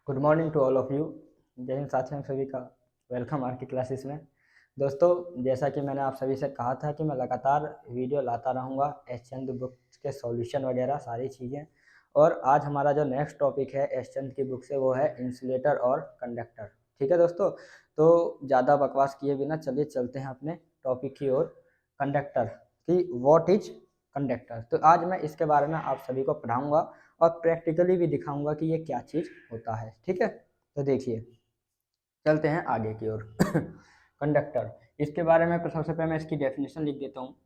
Good morning to all of you. जय हिंद साथियों, सभी का वेलकम आज की क्लासेस में। दोस्तों, जैसा कि मैंने आप सभी से कहा था कि मैं लगातार वीडियो लाता रहूँगा एसचंद बुक के सॉल्यूशन वगैरह सारी चीज़ें। और आज हमारा जो नेक्स्ट टॉपिक है एसचंद की बुक से वो है इंसुलेटर और कंडक्टर। ठीक है दोस्तों, तो ज़्यादा बकवास किए बिना चलिए चलते हैं अपने टॉपिक की ओर। कंडक्टर की व्हाट इज कंडक्टर, तो आज मैं इसके बारे में आप सभी को पढ़ाऊँगा और प्रैक्टिकली भी दिखाऊंगा कि ये क्या चीज़ होता है। ठीक है, तो देखिए चलते हैं आगे की ओर। कंडक्टर, इसके बारे में सबसे पहले मैं इसकी डेफिनेशन लिख देता हूँ।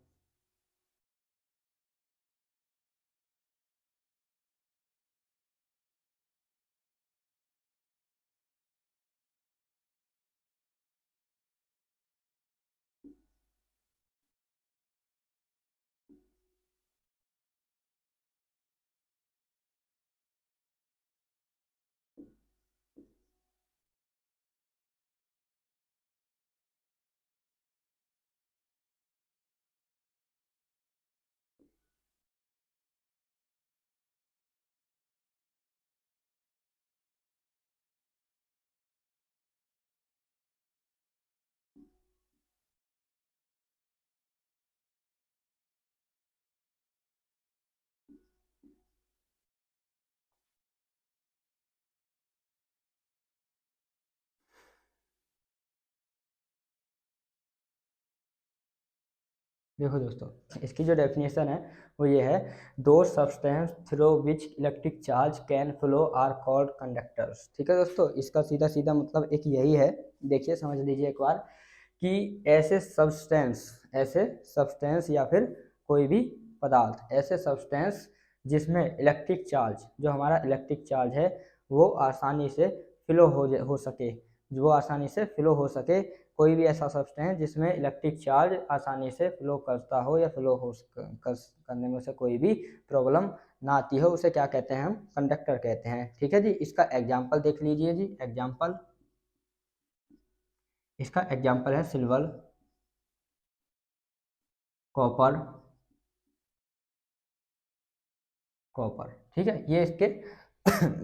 देखो दोस्तों, इसकी जो डेफिनेशन है वो ये है, those substance through which electric charge can flow are called conductors. ठीक है दोस्तों, इसका सीधा सीधा मतलब एक यही है। देखिए समझ लीजिए एक बार कि ऐसे सब्सटेंस या फिर कोई भी पदार्थ, ऐसे सब्सटेंस जिसमें इलेक्ट्रिक चार्ज, जो हमारा इलेक्ट्रिक चार्ज है वो आसानी से फ्लो हो सके, जो आसानी से फ्लो हो सके। कोई भी ऐसा सब्सटेंस जिसमें इलेक्ट्रिक चार्ज आसानी से फ्लो करता हो या फ्लो हो करने में से कोई भी प्रॉब्लम ना आती हो, उसे क्या कहते हैं? हम कंडक्टर कहते हैं। ठीक है जी, इसका एग्जाम्पल देख लीजिए जी। एग्जाम्पल, इसका एग्जाम्पल है सिल्वर, कॉपर, कॉपर। ठीक है, ये इसके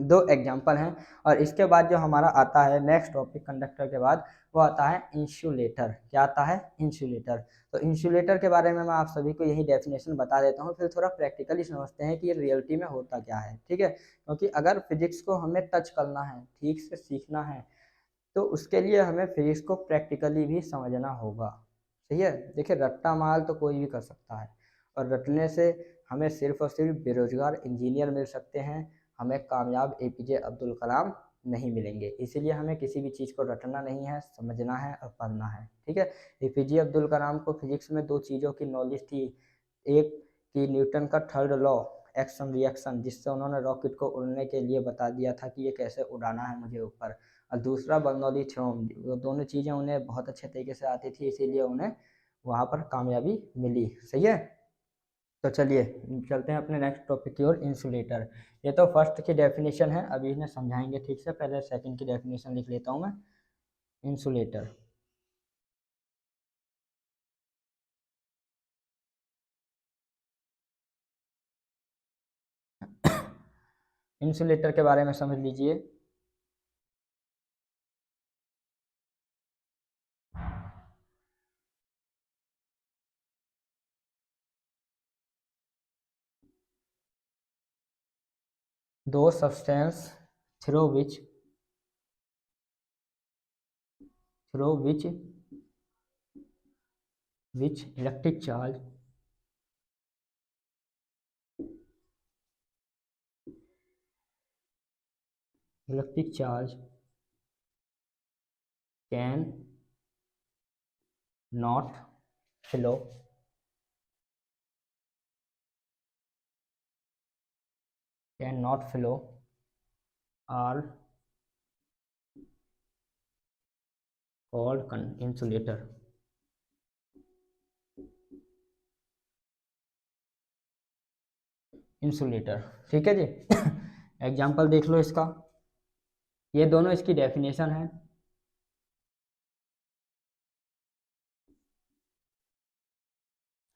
दो एग्जाम्पल हैं। और इसके बाद जो हमारा आता है नेक्स्ट टॉपिक कंडक्टर के बाद, वो आता है इंसुलेटर। क्या आता है? इंसुलेटर। तो इंसुलेटर के बारे में मैं आप सभी को यही डेफिनेशन बता देता हूँ, फिर थोड़ा प्रैक्टिकली समझते हैं कि ये रियलिटी में होता क्या है। ठीक है, क्योंकि अगर फिजिक्स को हमें टच करना है, ठीक से सीखना है, तो उसके लिए हमें फिजिक्स को प्रैक्टिकली भी समझना होगा। सही है, देखिए रट्टा माल तो कोई भी कर सकता है, और रटने से हमें सिर्फ और सिर्फ बेरोजगार इंजीनियर मिल सकते हैं, हमें कामयाब एपीजे अब्दुल कलाम नहीं मिलेंगे। इसीलिए हमें किसी भी चीज़ को रटना नहीं है, समझना है और पढ़ना है। ठीक है, एपीजे अब्दुल कलाम को फिजिक्स में दो चीज़ों की नॉलेज थी। एक कि न्यूटन का थर्ड लॉ, एक्शन रिएक्शन, जिससे उन्होंने रॉकेट को उड़ने के लिए बता दिया था कि ये कैसे उड़ाना है मुझे ऊपर। और दूसरा बर्नौली थ्योरम, वो दोनों चीज़ें उन्हें बहुत अच्छे तरीके से आती थी, इसीलिए उन्हें वहाँ पर कामयाबी मिली। सही है, तो चलिए चलते हैं अपने नेक्स्ट टॉपिक की ओर, इंसुलेटर। ये तो फर्स्ट की डेफिनेशन है, अभी इन्हें समझाएंगे ठीक से। पहले सेकंड की डेफिनेशन लिख लेता हूँ मैं। इंसुलेटर, इंसुलेटर के बारे में समझ लीजिए। Those substance through which through which electric charge electric charge can not flow can not flow are called insulator. Insulator, ठीक है जी। एग्जाम्पल देख लो इसका, ये दोनों इसकी डेफिनेशन है।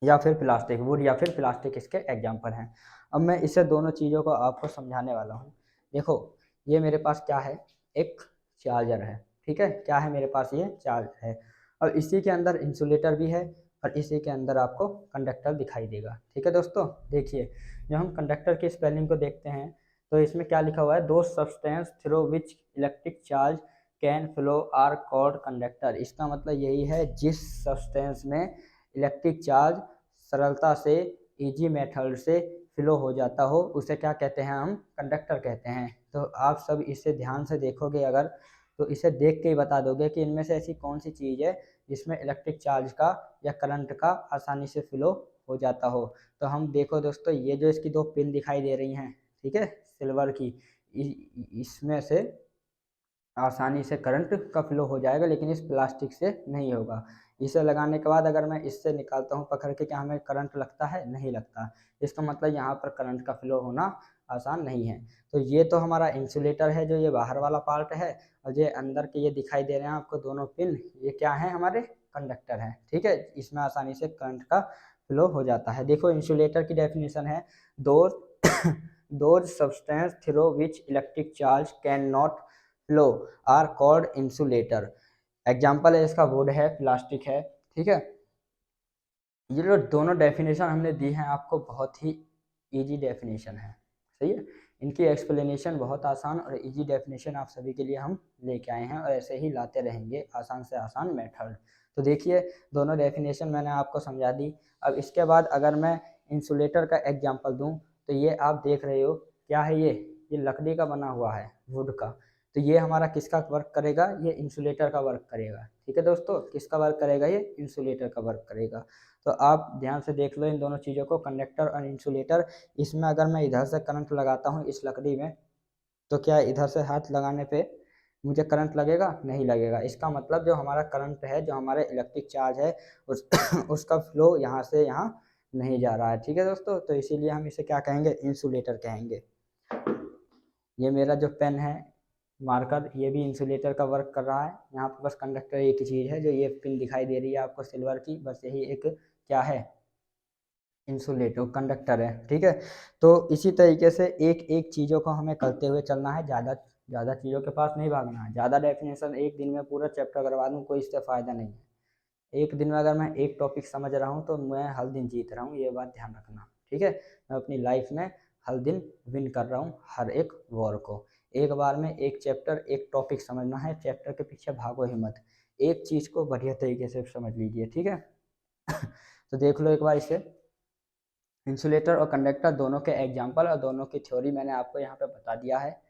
या फिर प्लास्टिक, वुड या फिर प्लास्टिक इसके एग्जाम्पल हैं। अब मैं इसे दोनों चीज़ों को आपको समझाने वाला हूँ। देखो, ये मेरे पास क्या है? एक चार्जर है, ठीक है, क्या है मेरे पास, ये चार्जर है, और इसी के अंदर इंसुलेटर भी है, और इसी के अंदर आपको कंडक्टर दिखाई देगा। ठीक है दोस्तों, देखिए जब हम कंडक्टर की स्पेलिंग को देखते हैं तो इसमें क्या लिखा हुआ है, those substance through which electric charge can flow are called conductor. इसका मतलब यही है, जिस सब्सटेंस में इलेक्ट्रिक चार्ज सरलता से, इजी मेथड से फ्लो हो जाता हो, उसे क्या कहते हैं, हम कंडक्टर कहते हैं। तो आप सब इसे ध्यान से देखोगे अगर, तो इसे देख के ही बता दोगे कि इनमें से ऐसी कौन सी चीज़ है जिसमें इलेक्ट्रिक चार्ज का या करंट का आसानी से फ्लो हो जाता हो। तो हम देखो दोस्तों, ये जो इसकी दो पिन दिखाई दे रही हैं, ठीक है, सिल्वर की, इसमें से आसानी से करंट का फ्लो हो जाएगा, लेकिन इस प्लास्टिक से नहीं होगा। इसे लगाने के बाद अगर मैं इससे निकालता हूँ पकड़ के, क्या हमें करंट लगता है, नहीं लगता। इसका मतलब यहाँ पर करंट का फ्लो होना आसान नहीं है। तो ये तो हमारा इंसुलेटर है, जो ये बाहर वाला पार्ट है, और ये अंदर के ये दिखाई दे रहे हैं आपको दोनों पिन, ये क्या है, हमारे कंडक्टर हैं। ठीक है, इसमें आसानी से करंट का फ्लो हो जाता है। देखो इंसुलेटर की डेफिनेशन है, those substance through which electric charge can not flow are called insulator. Example है इसका, वुड है, प्लास्टिक है। ठीक है, ये जो दोनों डेफिनेशन हमने दी हैं आपको, बहुत ही इजी डेफिनेशन है, सही है। इनकी एक्सप्लेनेशन बहुत आसान और इजी डेफिनेशन आप सभी के लिए हम लेके आए हैं, और ऐसे ही लाते रहेंगे आसान से आसान मेथड। तो देखिए दोनों डेफिनेशन मैंने आपको समझा दी। अब इसके बाद अगर मैं इंसुलेटर का एग्जाम्पल दूं, तो ये आप देख रहे हो क्या है, ये लकड़ी का बना हुआ है, वुड का। तो ये हमारा किसका वर्क करेगा, ये इंसुलेटर का वर्क करेगा। ठीक है दोस्तों, किसका वर्क करेगा, ये इंसुलेटर का वर्क करेगा। तो आप ध्यान से देख लो इन दोनों चीज़ों को, कंडक्टर और इंसुलेटर। इसमें अगर मैं इधर से करंट लगाता हूँ इस लकड़ी में, तो क्या इधर से हाथ लगाने पे मुझे करंट लगेगा, नहीं लगेगा। इसका मतलब जो हमारा करंट है, जो हमारे इलेक्ट्रिक चार्ज है, उस उसका फ्लो यहाँ से यहाँ नहीं जा रहा है। ठीक है दोस्तों, तो इसीलिए हम इसे क्या कहेंगे, इंसुलेटर कहेंगे। ये मेरा जो पेन है, मार्कर, ये भी इंसुलेटर का वर्क कर रहा है। यहाँ पर बस कंडक्टर एक ही चीज़ है, जो ये पिन दिखाई दे रही है आपको सिल्वर की, बस यही एक क्या है, इंसुलेटर कंडक्टर है। ठीक है, तो इसी तरीके से एक एक चीज़ों को हमें करते हुए चलना है, ज़्यादा ज़्यादा चीज़ों के पास नहीं भागना है। ज़्यादा डेफिनेशन एक दिन में पूरा चैप्टर करवा दूँ, कोई इससे फ़ायदा नहीं है। एक दिन में अगर मैं एक टॉपिक समझ रहा हूँ तो मैं हर दिन जीत रहा हूँ, ये बात ध्यान रखना। ठीक है, मैं अपनी लाइफ में हर दिन विन कर रहा हूँ हर एक वॉर को। एक बार में एक चैप्टर, एक टॉपिक समझना है, चैप्टर के पीछे भागो ही मत, एक चीज़ को बढ़िया तरीके से समझ लीजिए। ठीक है तो देख लो एक बार इसे, इंसुलेटर और कंडक्टर दोनों के एग्जाम्पल और दोनों की थ्योरी मैंने आपको यहाँ पे बता दिया है।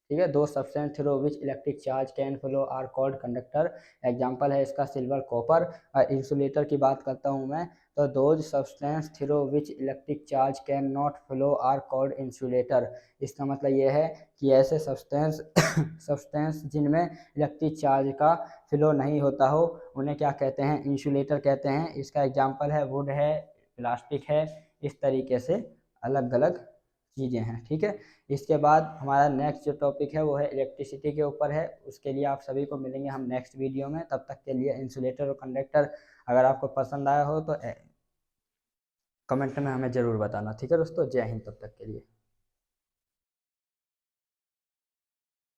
ठीक है, those substance through which electric charge can flow are called conductor. Example है इसका सिल्वर, कॉपर। और इंसुलेटर की बात करता हूँ मैं, तो those substance through which electric charge can not flow are called insulator. इसका मतलब ये है कि ऐसे सब्सटेंस जिनमें इलेक्ट्रिक चार्ज का फ्लो नहीं होता हो, उन्हें क्या कहते हैं, इंसुलेटर कहते हैं। इसका एग्जाम्पल है वुड है, प्लास्टिक है, इस तरीके से अलग अलग चीज़ें हैं। ठीक है, इसके बाद हमारा नेक्स्ट जो टॉपिक है वो है इलेक्ट्रिसिटी के ऊपर है। उसके लिए आप सभी को मिलेंगे हम नेक्स्ट वीडियो में। तब तक के लिए इंसुलेटर और कंडक्टर अगर आपको पसंद आया हो तो कमेंट में हमें ज़रूर बताना। ठीक है दोस्तों, जय हिंद तब तक के लिए।